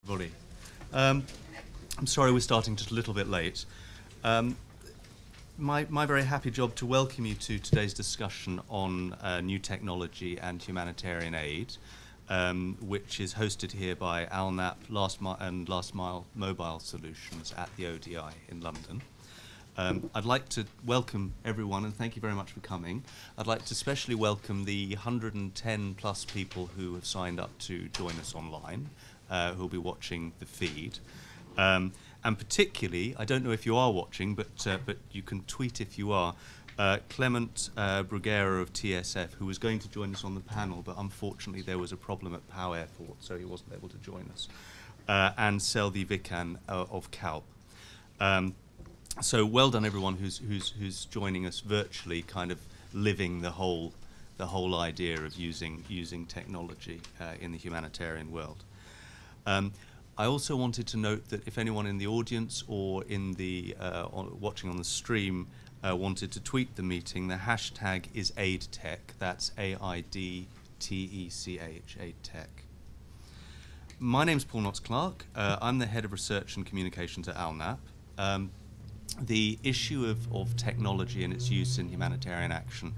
Everybody. I'm sorry we're starting just a little bit late. My very happy job to welcome you to today's discussion on new technology and humanitarian aid, which is hosted here by ALNAP Last Mile Mobile Solutions at the ODI in London. I'd like to welcome everyone and thank you very much for coming. I'd like to especially welcome the 110 plus people who have signed up to join us online, who will be watching the feed. And particularly, I don't know if you are watching, but you can tweet if you are, Clement Bruguera of TSF, who was going to join us on the panel, but unfortunately there was a problem at Pau Airport, so he wasn't able to join us, and Selvi Vikan of CALP. So well done everyone who's joining us virtually, kind of living the whole idea of using technology in the humanitarian world. I also wanted to note that if anyone in the audience or in the watching on the stream wanted to tweet the meeting, the hashtag is AidTech. That's AIDTECH, AidTech. My name's Knox Clarke. I'm the head of research and communications at ALNAP. The issue of technology and its use in humanitarian action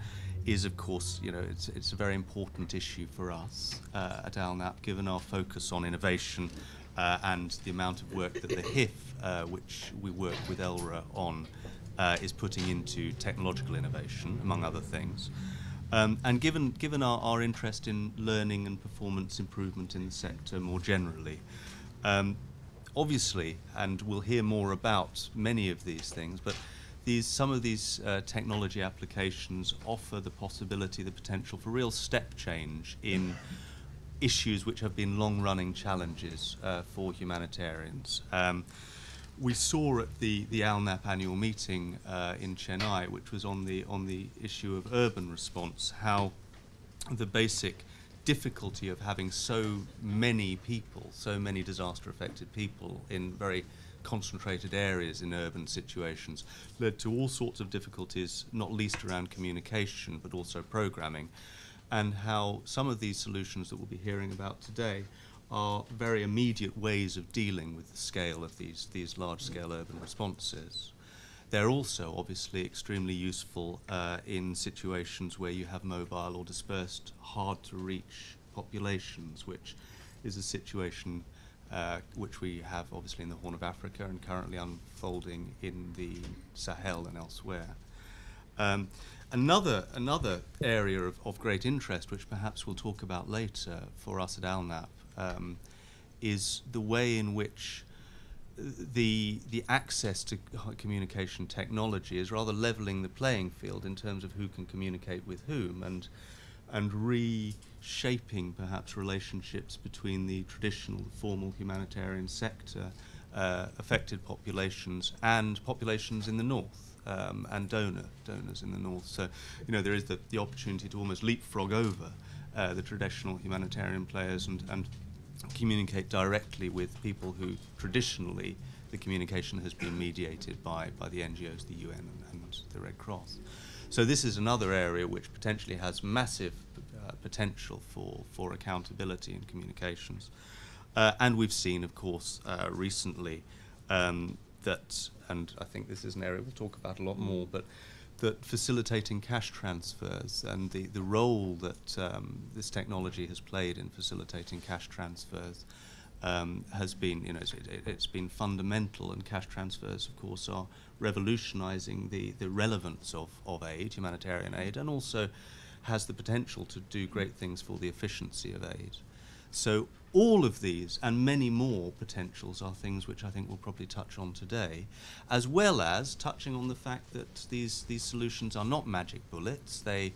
is, of course, it's a very important issue for us at ALNAP, given our focus on innovation and the amount of work that the HIF, which we work with ELRA on, is putting into technological innovation, among other things. And given our interest in learning and performance improvement in the sector more generally, obviously, and we'll hear more about many of these things, but some of these technology applications offer the possibility, the potential for real step change in issues which have been long-running challenges for humanitarians. We saw at the ALNAP annual meeting in Chennai, which was on the issue of urban response, how the basic difficulty of having so many people, so many disaster-affected people in very concentrated areas in urban situations led to all sorts of difficulties, not least around communication, but also programming, and how some of these solutions that we'll be hearing about today are very immediate ways of dealing with the scale of these large-scale urban responses. They're also obviously extremely useful in situations where you have mobile or dispersed, hard-to-reach populations, which is a situation which we have obviously in the Horn of Africa and currently unfolding in the Sahel and elsewhere. Another area of great interest, which perhaps we'll talk about later for us at ALNAP, is the way in which the access to communication technology is rather leveling the playing field in terms of who can communicate with whom, and reshaping perhaps relationships between the traditional formal humanitarian sector, affected populations, and populations in the north, and donors in the north. So, there is the opportunity to almost leapfrog over the traditional humanitarian players and communicate directly with people who traditionally the communication has been mediated by the NGOs, the UN and the Red Cross. So this is another area which potentially has massive potential for accountability in communications. And we've seen, of course, recently that, and I think this is an area we'll talk about a lot more, but that facilitating cash transfers and the role that this technology has played in facilitating cash transfers has been, it's been fundamental, and cash transfers, of course, are revolutionizing the relevance of aid, humanitarian aid, and also has the potential to do great things for the efficiency of aid. So all of these and many more potentials are things which I think we'll probably touch on today, as well as touching on the fact that these solutions are not magic bullets. They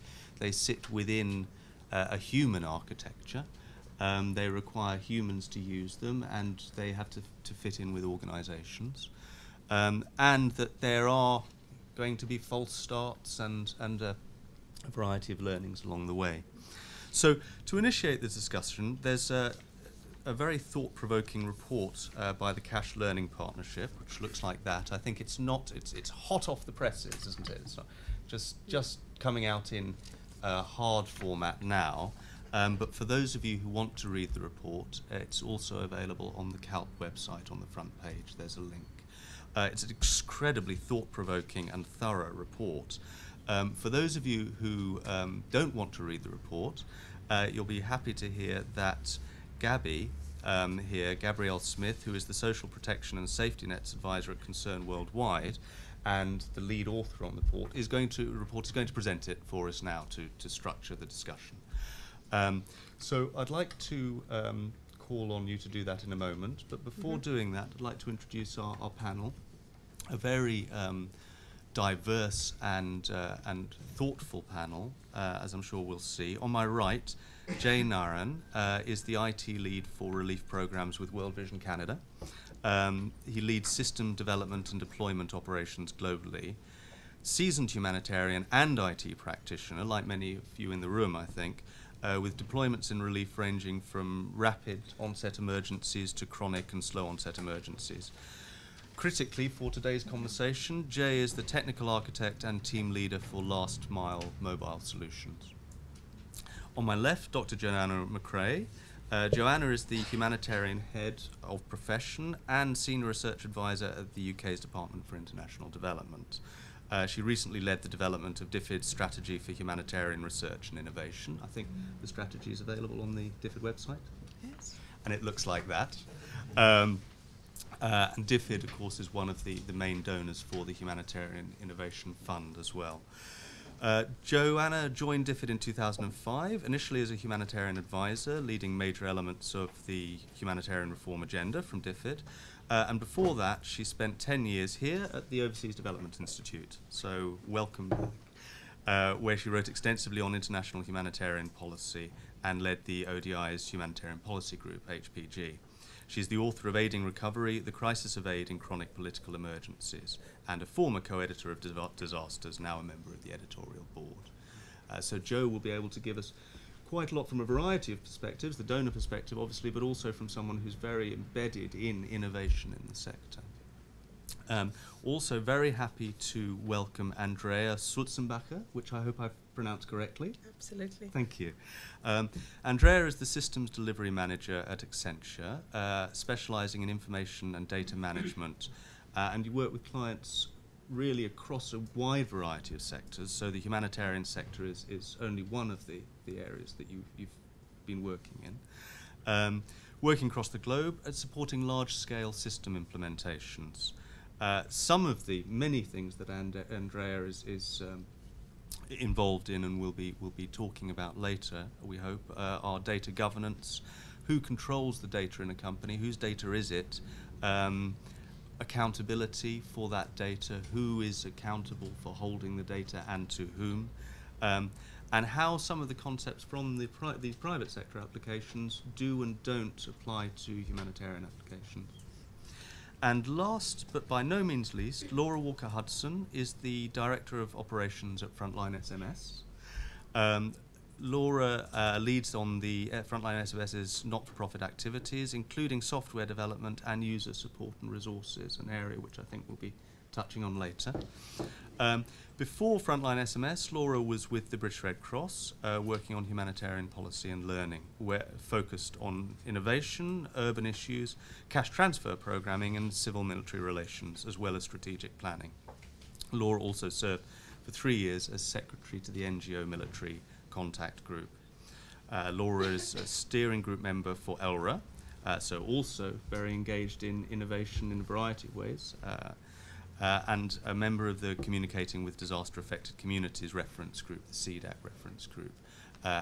sit within a human architecture. They require humans to use them, and they have to fit in with organizations. And that there are going to be false starts and a variety of learnings along the way. So to initiate this discussion, there's a very thought-provoking report by the Cash Learning Partnership, which looks like that. I think it's hot off the presses, isn't it? It's not just coming out in hard format now. But for those of you who want to read the report, it's also available on the CALP website on the front page. There's a link. It's an incredibly thought-provoking and thorough report. For those of you who don't want to read the report, you'll be happy to hear that Gabby here, Gabrielle Smith, who is the Social Protection and Safety Nets Advisor at Concern Worldwide and the lead author on the report, is going to present it for us now to structure the discussion. So I'd like to call on you to do that in a moment, but before doing that, I'd like to introduce our panel, a very diverse and thoughtful panel, as I'm sure we'll see. On my right, Jay Naran is the IT lead for relief programs with World Vision Canada. He leads system development and deployment operations globally. Seasoned humanitarian and IT practitioner, like many of you in the room, I think, with deployments in relief ranging from rapid onset emergencies to chronic and slow onset emergencies. Critically, for today's conversation, Jay is the technical architect and team leader for last mile mobile solutions. On my left, Dr. Joanna McRae. Joanna is the humanitarian head of profession and senior research advisor at the UK's Department for International Development. She recently led the development of DFID's strategy for humanitarian research and innovation. I think the strategy is available on the DFID website. Yes. And it looks like that. And DFID, of course, is one of the main donors for the Humanitarian Innovation Fund as well. Joanna joined DFID in 2005, initially as a humanitarian advisor, leading major elements of the humanitarian reform agenda from DFID. And before that, she spent 10 years here at the Overseas Development Institute. So welcome, where she wrote extensively on international humanitarian policy and led the ODI's Humanitarian Policy Group, HPG. She's the author of Aiding Recovery, The Crisis of Aid in Chronic Political Emergencies, and a former co-editor of Disasters, now a member of the editorial board. So Jo will be able to give us quite a lot from a variety of perspectives, the donor perspective obviously, but also from someone who's very embedded in innovation in the sector. Also very happy to welcome Andrea Sulzenbacher, which I hope I've pronounced correctly. Absolutely. Thank you. Andrea is the Systems Delivery Manager at Accenture, specializing in information and data management, and you work with clients really across a wide variety of sectors, so the humanitarian sector is only one of the areas that you've been working in. Working across the globe and supporting large-scale system implementations. Some of the many things that Andrea is involved in and we'll be talking about later, we hope, are data governance, who controls the data in a company, whose data is it, accountability for that data, who is accountable for holding the data and to whom, and how some of the concepts from these private sector applications do and don't apply to humanitarian applications. And last, but by no means least, Laura Walker-Hudson is the Director of Operations at Frontline SMS. Laura leads on the Frontline SMS's not-for-profit activities, including software development and user support and resources, an area which I think we'll be touching on later. Before Frontline SMS, Laura was with the British Red Cross, working on humanitarian policy and learning, focused on innovation, urban issues, cash transfer programming, and civil-military relations, as well as strategic planning. Laura also served for 3 years as secretary to the NGO Military Contact Group. Laura is a steering group member for ELRA, so also very engaged in innovation in a variety of ways, and a member of the Communicating with Disaster Affected Communities reference group, the CDAC reference group,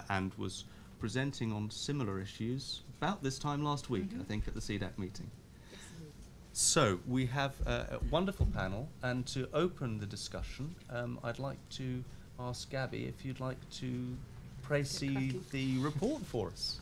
and was presenting on similar issues about this time last week, I think, at the CDAC meeting. So we have a wonderful panel, and to open the discussion, I'd like to ask Gabby if you'd like to precede the report for us.